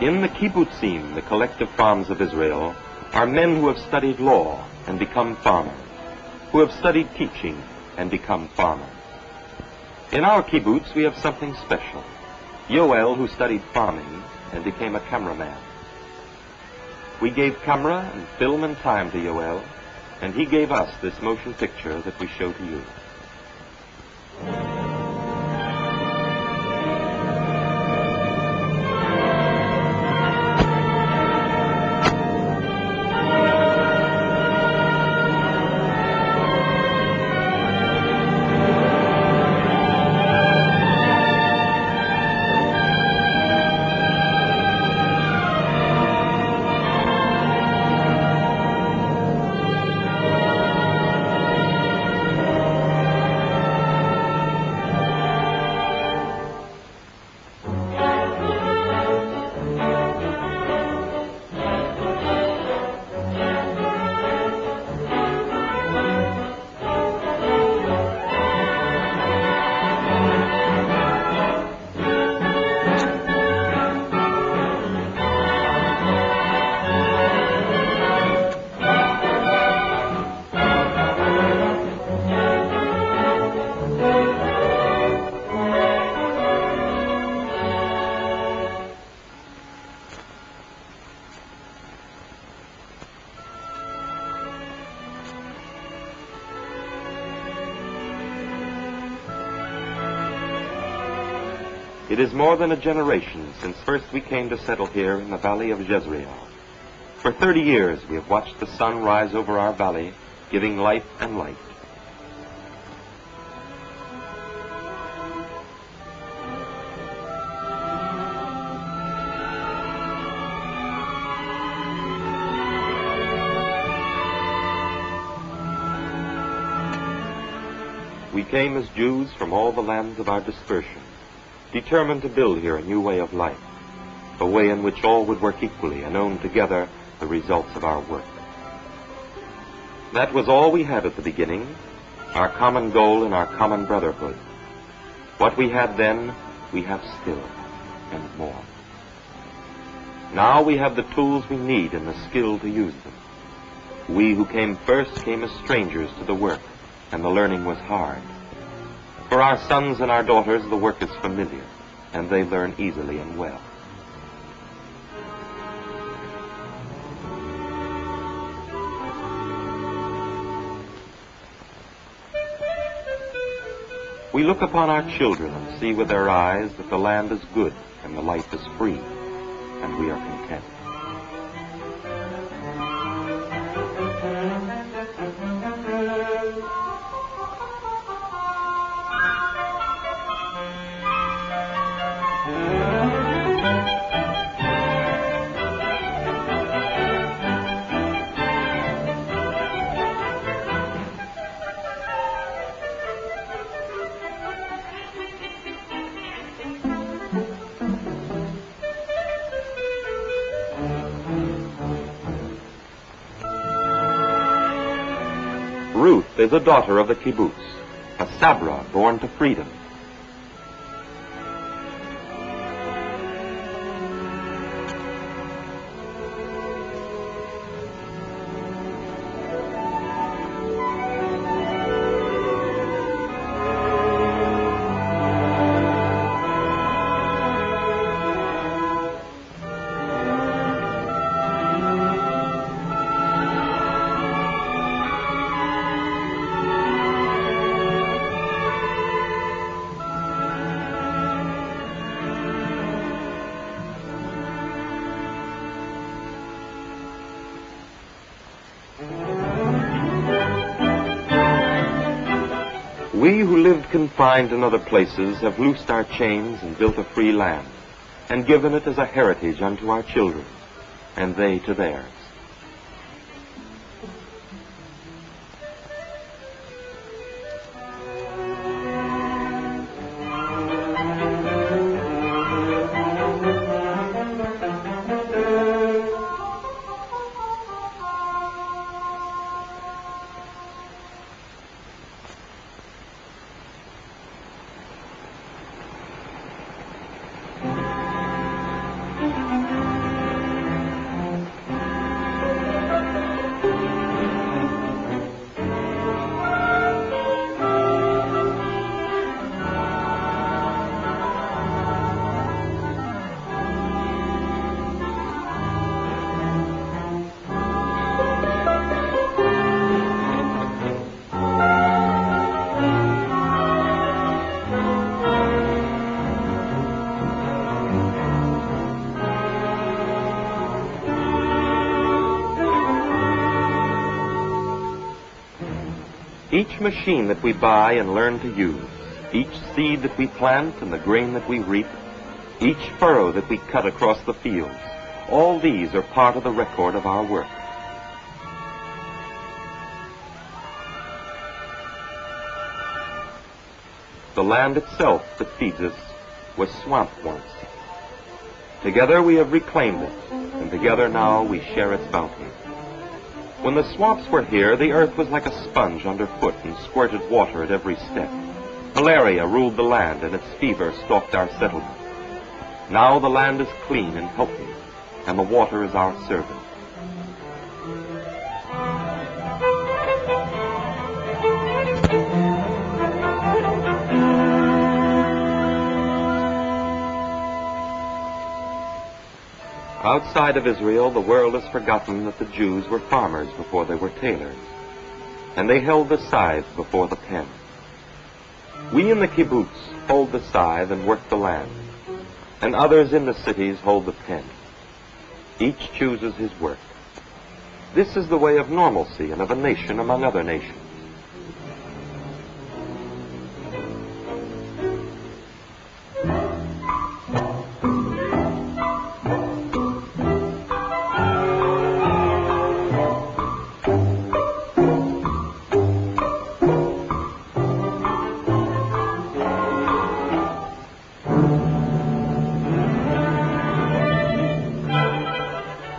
In the Kibbutzim, the collective farms of Israel, are men who have studied law and become farmers, who have studied teaching and become farmers. In our kibbutz, we have something special. Yoel, who studied farming and became a cameraman. We gave camera and film and time to Yoel, and he gave us this motion picture that we show to you. It is more than a generation since first we came to settle here in the valley of Jezreel. For 30 years we have watched the sun rise over our valley, giving life and light. We came as Jews from all the lands of our dispersion, determined to build here a new way of life, a way in which all would work equally and own together the results of our work. That was all we had at the beginning, our common goal and our common brotherhood. What we had then, we have still, and more. Now we have the tools we need and the skill to use them. We who came first came as strangers to the work, and the learning was hard. For our sons and our daughters, the work is familiar, and they learn easily and well. We look upon our children and see with our eyes that the land is good and the life is free, and we are content. Ruth is a daughter of the kibbutz, a sabra born to freedom. We who lived confined in other places have loosed our chains and built a free land, and given it as a heritage unto our children, and they to theirs. Each machine that we buy and learn to use, each seed that we plant and the grain that we reap, each furrow that we cut across the fields, all these are part of the record of our work. The land itself that feeds us was swamp once. Together we have reclaimed it, and together now we share its bounty. When the swamps were here, the earth was like a sponge underfoot and squirted water at every step. Malaria ruled the land, and its fever stalked our settlement. Now the land is clean and healthy, and the water is our servant. Outside of Israel, the world has forgotten that the Jews were farmers before they were tailors, and they held the scythe before the pen. We in the kibbutz hold the scythe and work the land, and others in the cities hold the pen. Each chooses his work. This is the way of normalcy and of a nation among other nations.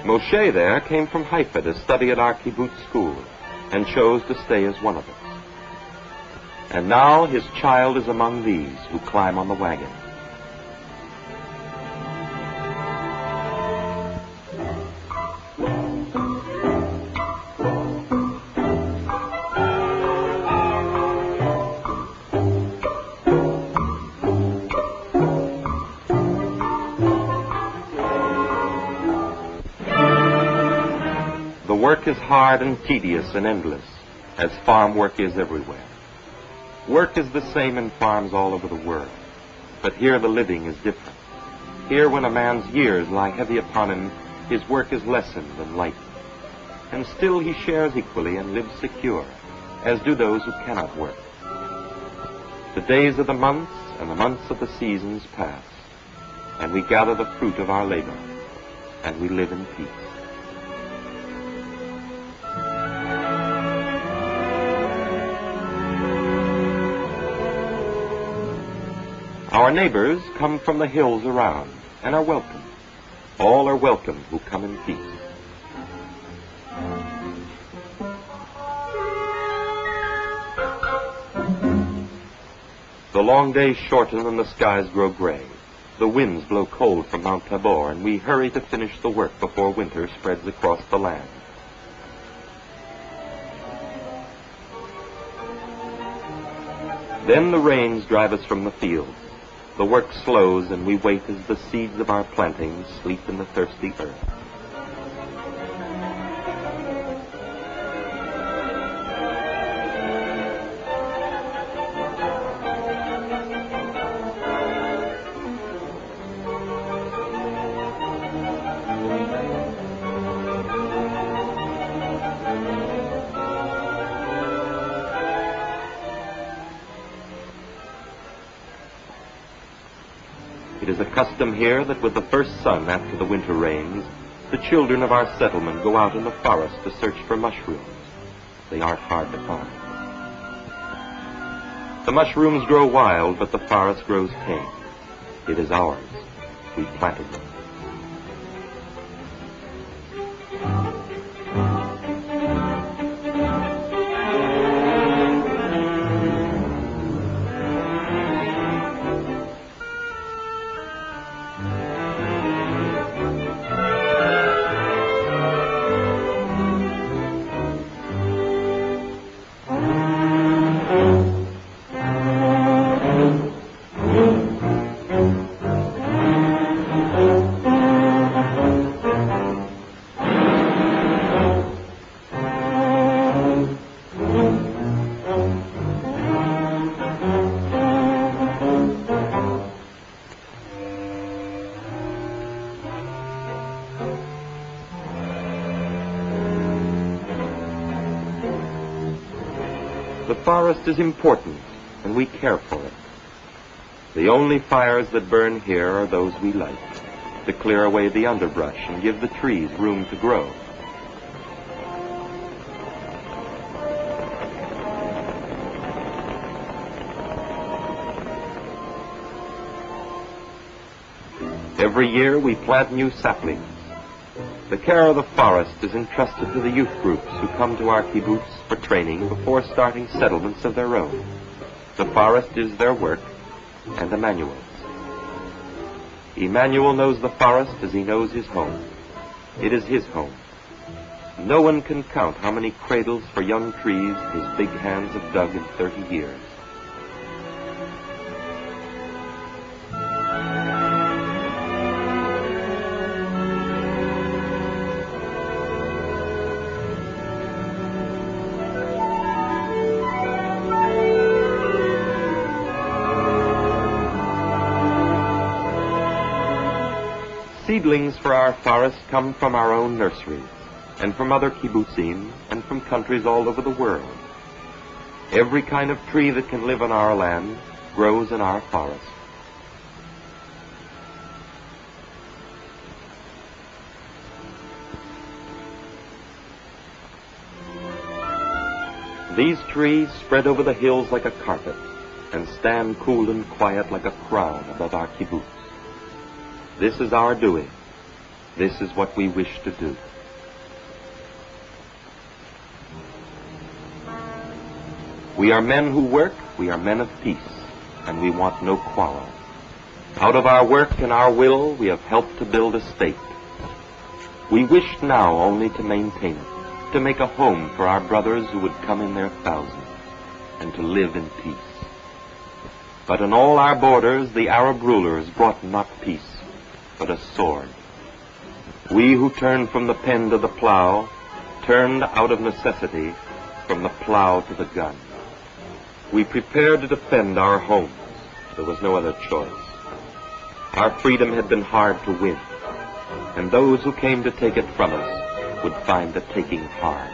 Moshe there came from Haifa to study at our kibbutz school and chose to stay as one of us. And now his child is among these who climb on the wagon. Work is hard and tedious and endless, as farm work is everywhere. Work is the same in farms all over the world, but here the living is different. Here, when a man's years lie heavy upon him, his work is lessened and lightened. And still he shares equally and lives secure, as do those who cannot work. The days of the months and the months of the seasons pass, and we gather the fruit of our labor, and we live in peace. Our neighbors come from the hills around and are welcome. All are welcome who come in peace. The long days shorten and the skies grow gray. The winds blow cold from Mount Tabor, and we hurry to finish the work before winter spreads across the land. Then the rains drive us from the fields. The work slows, and we wait as the seeds of our plantings sleep in the thirsty earth. It is a custom here that with the first sun after the winter rains, the children of our settlement go out in the forest to search for mushrooms. They aren't hard to find. The mushrooms grow wild, but the forest grows tame. It is ours. We planted them. The forest is important, and we care for it. The only fires that burn here are those we light, to clear away the underbrush and give the trees room to grow. Every year we plant new saplings. The care of the forest is entrusted to the youth groups who come to our kibbutz for training before starting settlements of their own. The forest is their work, and Emmanuel's. Emmanuel knows the forest as he knows his home. It is his home. No one can count how many cradles for young trees his big hands have dug in 30 years. Seedlings for our forest come from our own nurseries, and from other kibbutzim, and from countries all over the world. Every kind of tree that can live on our land grows in our forest. These trees spread over the hills like a carpet, and stand cool and quiet like a crown above our kibbutz. This is our doing. This is what we wish to do. We are men who work, we are men of peace, and we want no quarrel. Out of our work and our will, we have helped to build a state. We wish now only to maintain it, to make a home for our brothers who would come in their thousands, and to live in peace. But on all our borders, the Arab rulers brought not peace, but a sword. We who turned from the pen to the plow, turned out of necessity from the plow to the gun. We prepared to defend our homes. There was no other choice. Our freedom had been hard to win, and those who came to take it from us would find the taking hard.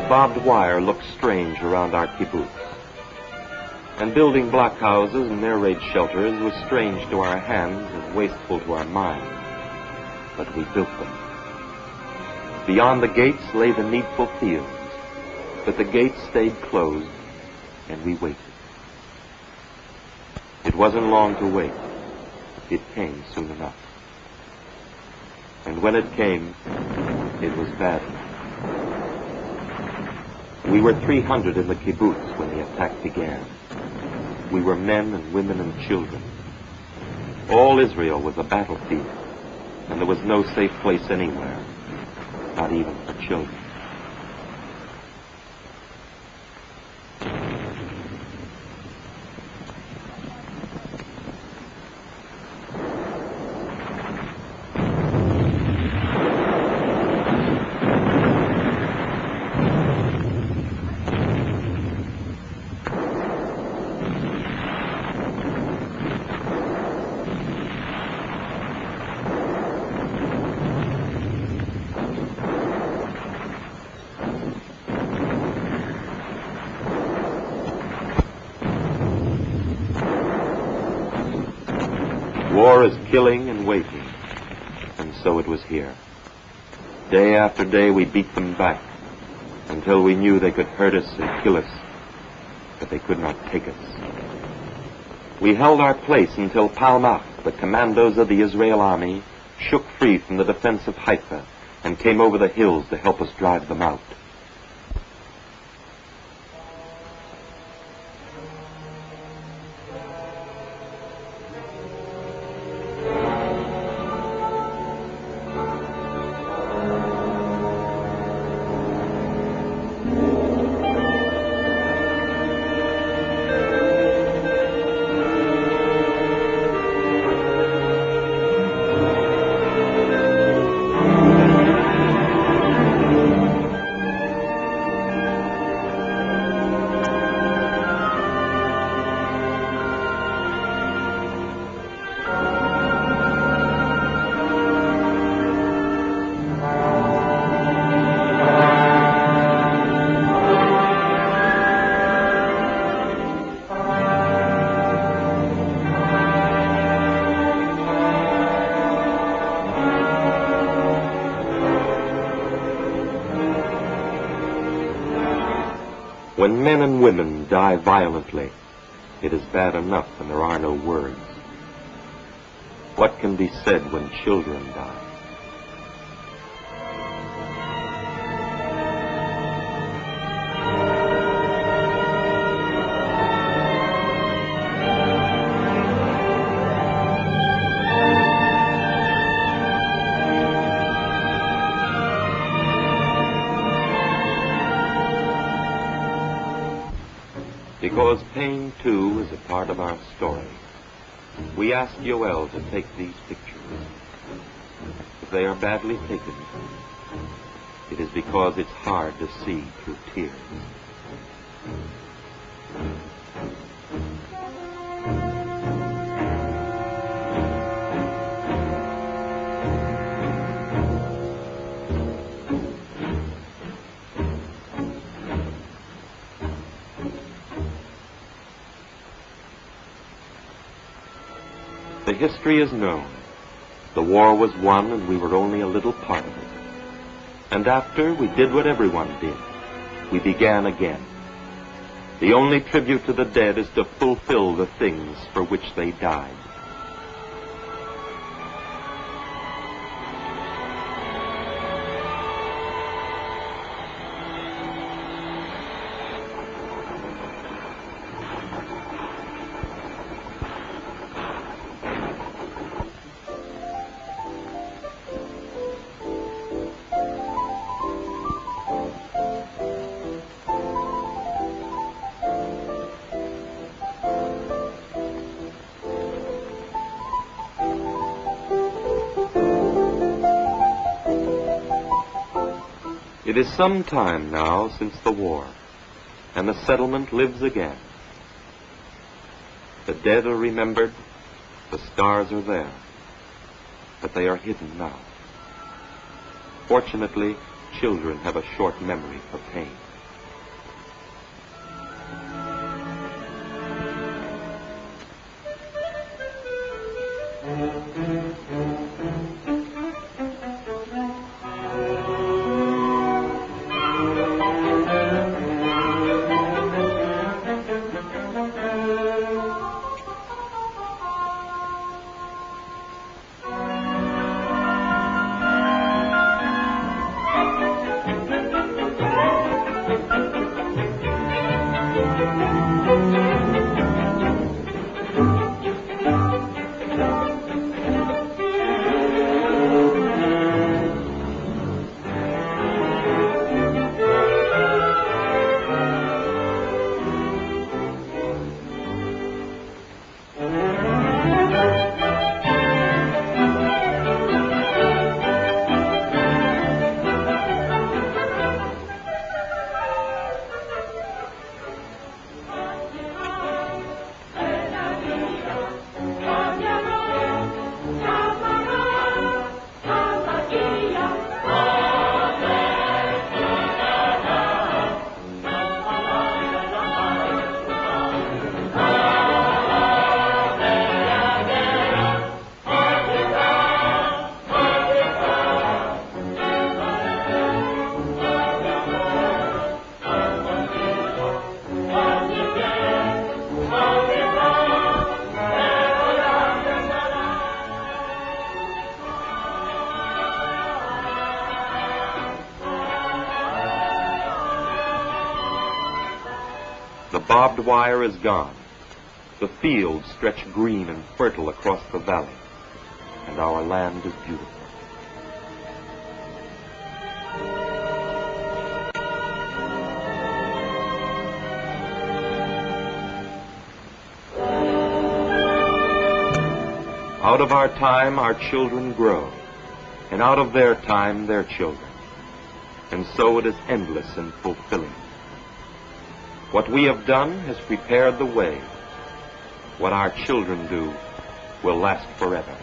Barbed wire looked strange around our kibbutz, and building blockhouses and air raid shelters was strange to our hands and wasteful to our minds, but we built them. Beyond the gates lay the needful fields, but the gates stayed closed, and we waited. It wasn't long to wait. It came soon enough. And when it came, it was bad. We were 300 in the kibbutz when the attack began. We were men and women and children. All Israel was a battlefield, and there was no safe place anywhere, not even for children. War is killing and waiting, and so it was here. Day after day we beat them back until we knew they could hurt us and kill us, but they could not take us. We held our place until Palmach, the commandos of the Israel army, shook free from the defense of Haifa and came over the hills to help us drive them out. When men and women die violently, it is bad enough and there are no words. What can be said when children die? Because pain, too, is a part of our story, we ask Yoel to take these pictures. If they are badly taken, it is because it's hard to see through tears. The history is known. The war was won and we were only a little part of it. And after, we did what everyone did. We began again. The only tribute to the dead is to fulfill the things for which they died. It is some time now since the war, and the settlement lives again. The dead are remembered, the stars are there, but they are hidden now. Fortunately, children have a short memory for pain. The barbed wire is gone. The fields stretch green and fertile across the valley, and our land is beautiful. Out of our time, our children grow, and out of their time, their children. And so it is endless and fulfilling. What we have done has prepared the way. What our children do will last forever.